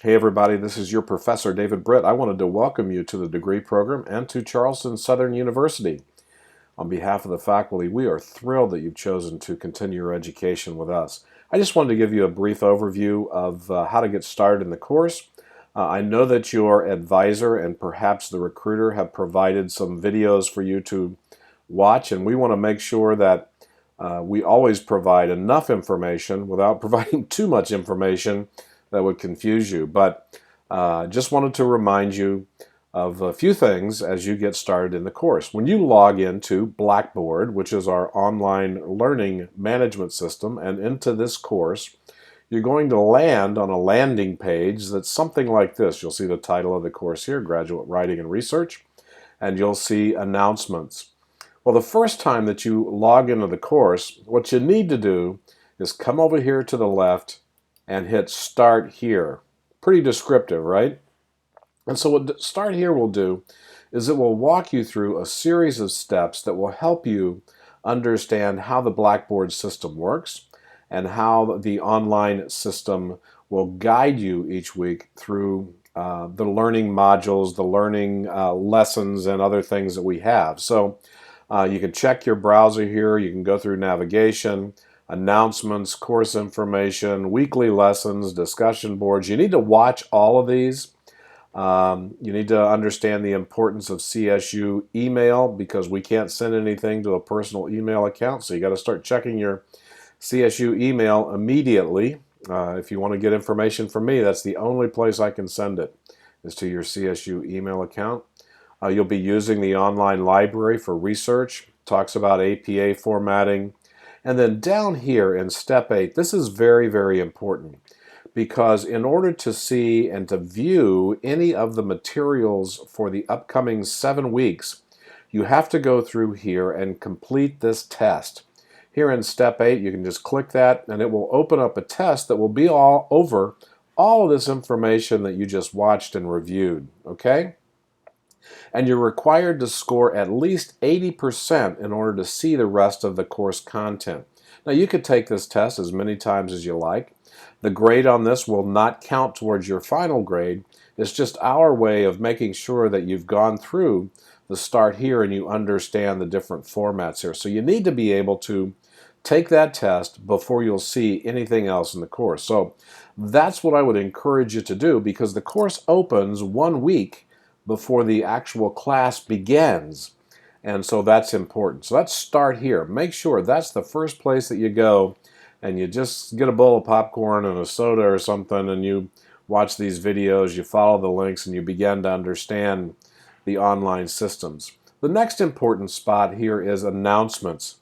Hey everybody, this is your professor David Britt. I wanted to welcome you to the degree program and to Charleston Southern University. On behalf of the faculty, we are thrilled that you've chosen to continue your education with us. I just wanted to give you a brief overview of how to get started in the course. I know that your advisor and perhaps the recruiter have provided some videos for you to watch, and we want to make sure that we always provide enough information without providing too much information that would confuse you. But just wanted to remind you of a few things as you get started in the course. When you log into Blackboard, which is our online learning management system, and into this course, you're going to land on a landing page that's something like this. You'll see the title of the course here, Graduate Writing and Research, and you'll see announcements. Well, the first time that you log into the course, what you need to do is come over here to the left and hit Start Here. Pretty descriptive, right? And so what Start Here will do is it will walk you through a series of steps that will help you understand how the Blackboard system works and how the online system will guide you each week through the learning modules, the learning lessons, and other things that we have. So you can check your browser here, you can go through navigation, announcements, course information, weekly lessons, discussion boards. You need to watch all of these. You need to understand the importance of CSU email because we can't send anything to a personal email account, so you got to start checking your CSU email immediately. If you want to get information from me, that's the only place I can send it, is to your CSU email account. You'll be using the online library for research, talks about APA formatting. And then down here in step 8, this is very, very important because in order to see and to view any of the materials for the upcoming 7 weeks, you have to go through here and complete this test. Here in step 8, you can just click that and it will open up a test that will be all over all of this information that you just watched and reviewed, okay? And you're required to score at least 80% in order to see the rest of the course content. Now you could take this test as many times as you like. The grade on this will not count towards your final grade. It's just our way of making sure that you've gone through the Start Here and you understand the different formats here. So you need to be able to take that test before you'll see anything else in the course. So that's what I would encourage you to do because the course opens 1 week before the actual class begins. And so that's important. So let's start here. Make sure that's the first place that you go and you just get a bowl of popcorn and a soda or something and you watch these videos, you follow the links, and you begin to understand the online systems. The next important spot here is announcements.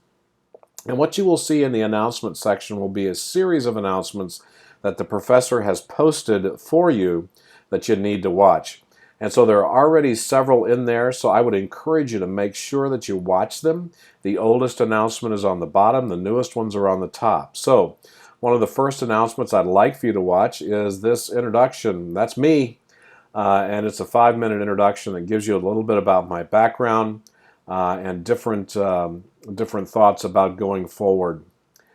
And what you will see in the announcement section will be a series of announcements that the professor has posted for you that you need to watch. And so there are already several in there, so I would encourage you to make sure that you watch them. The oldest announcement is on the bottom, the newest ones are on the top. So one of the first announcements I'd like for you to watch is this introduction. That's me, and it's a 5-minute introduction that gives you a little bit about my background and different thoughts about going forward.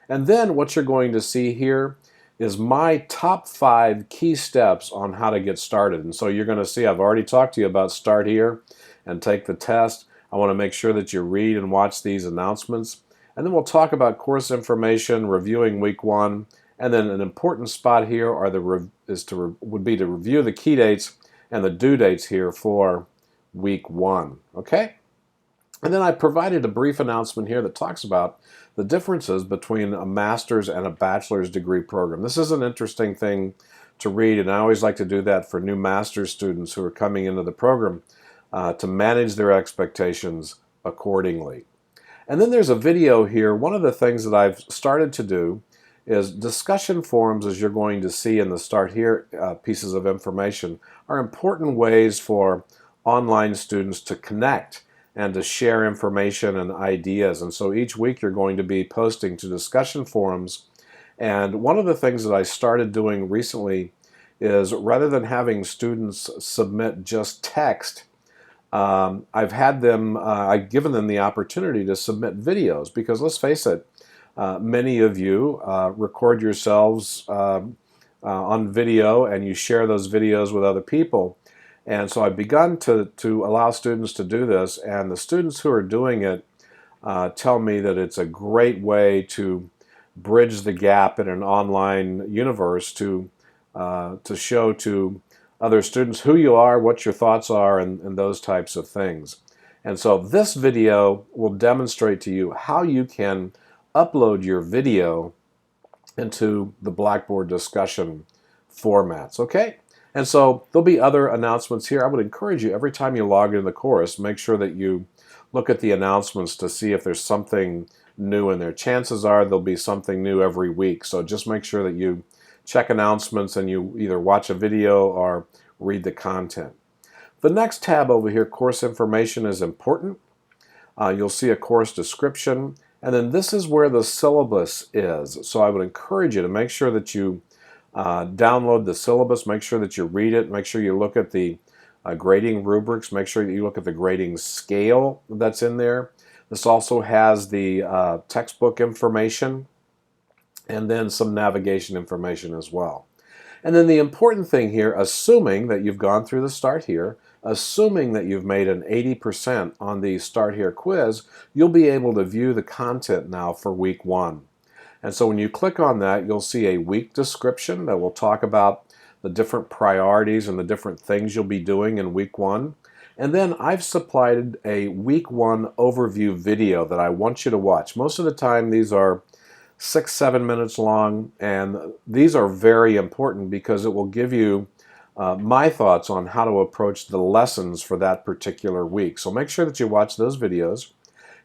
And then what you're going to see here is my top 5 key steps on how to get started. And so you're going to see I've already talked to you about Start Here and take the test. I want to make sure that you read and watch these announcements. And then we'll talk about course information, reviewing week 1, and then an important spot here would be to review the key dates and the due dates here for week 1. Okay? And then I provided a brief announcement here that talks about the differences between a master's and a bachelor's degree program. This is an interesting thing to read, and I always like to do that for new master's students who are coming into the program to manage their expectations accordingly. And then there's a video here. One of the things that I've started to do is discussion forums, as you're going to see in the Start Here pieces of information, are important ways for online students to connect and to share information and ideas. And so each week you're going to be posting to discussion forums. And one of the things that I started doing recently is rather than having students submit just text, I've given them the opportunity to submit videos because let's face it, many of you record yourselves on video, and you share those videos with other people. And so I've begun to allow students to do this, and the students who are doing it tell me that it's a great way to bridge the gap in an online universe to show to other students who you are, what your thoughts are, and those types of things. And so this video will demonstrate to you how you can upload your video into the Blackboard discussion formats, okay? And so there'll be other announcements here. I would encourage you, every time you log into the course, make sure that you look at the announcements to see if there's something new in there. Chances are there'll be something new every week, so just make sure that you check announcements and you either watch a video or read the content. The next tab over here, course information, is important. You'll see a course description, and then this is where the syllabus is. So I would encourage you to make sure that you download the syllabus, make sure that you read it, make sure you look at the grading rubrics, make sure that you look at the grading scale that's in there. This also has the textbook information and then some navigation information as well. And then the important thing here, assuming that you've gone through the Start Here, assuming that you've made an 80% on the Start Here quiz, you'll be able to view the content now for week 1. And so when you click on that, you'll see a week description that will talk about the different priorities and the different things you'll be doing in week 1. And then I've supplied a week 1 overview video that I want you to watch. Most of the time these are 6-7 minutes long, and these are very important because it will give you my thoughts on how to approach the lessons for that particular week. So make sure that you watch those videos.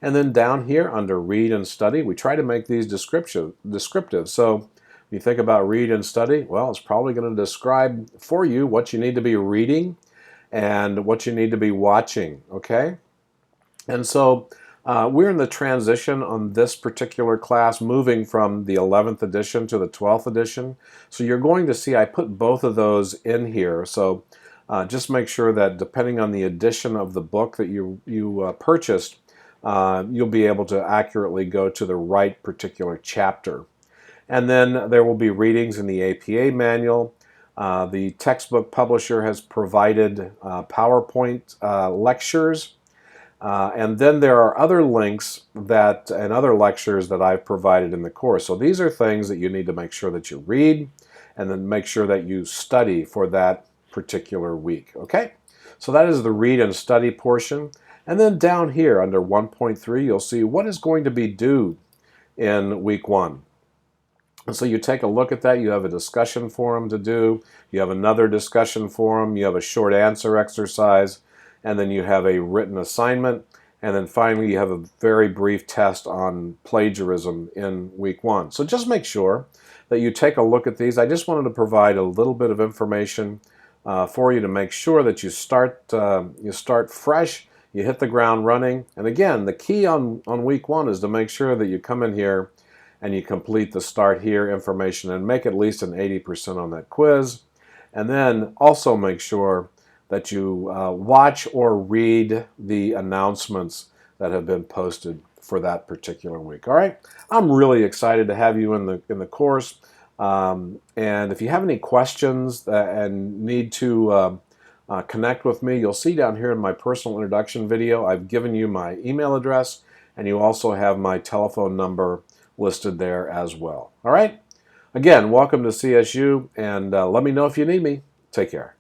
And then down here under Read and Study, we try to make these descriptive. So when you think about Read and Study, well, it's probably going to describe for you what you need to be reading and what you need to be watching, okay? And so we're in the transition on this particular class, moving from the 11th edition to the 12th edition. So you're going to see I put both of those in here. So just make sure that depending on the edition of the book that you purchased, you'll be able to accurately go to the right particular chapter. And then there will be readings in the APA manual. The textbook publisher has provided PowerPoint lectures. And then there are other links and other lectures that I've provided in the course. So these are things that you need to make sure that you read and then make sure that you study for that particular week. Okay? So that is the read and study portion. And then down here under 1.3, you'll see what is going to be due in week 1. And so you take a look at that. You have a discussion forum to do. You have another discussion forum. You have a short answer exercise. And then you have a written assignment, and then finally you have a very brief test on plagiarism in week 1. So just make sure that you take a look at these. I just wanted to provide a little bit of information for you to make sure that you start fresh, you hit the ground running. And again, the key on week 1 is to make sure that you come in here and you complete the Start Here information and make at least an 80% on that quiz. And then also make sure that you watch or read the announcements that have been posted for that particular week. All right, I'm really excited to have you in the course. And if you have any questions and need to connect with me, you'll see down here in my personal introduction video, I've given you my email address, and you also have my telephone number listed there as well. All right, again, welcome to CSU, and let me know if you need me. Take care.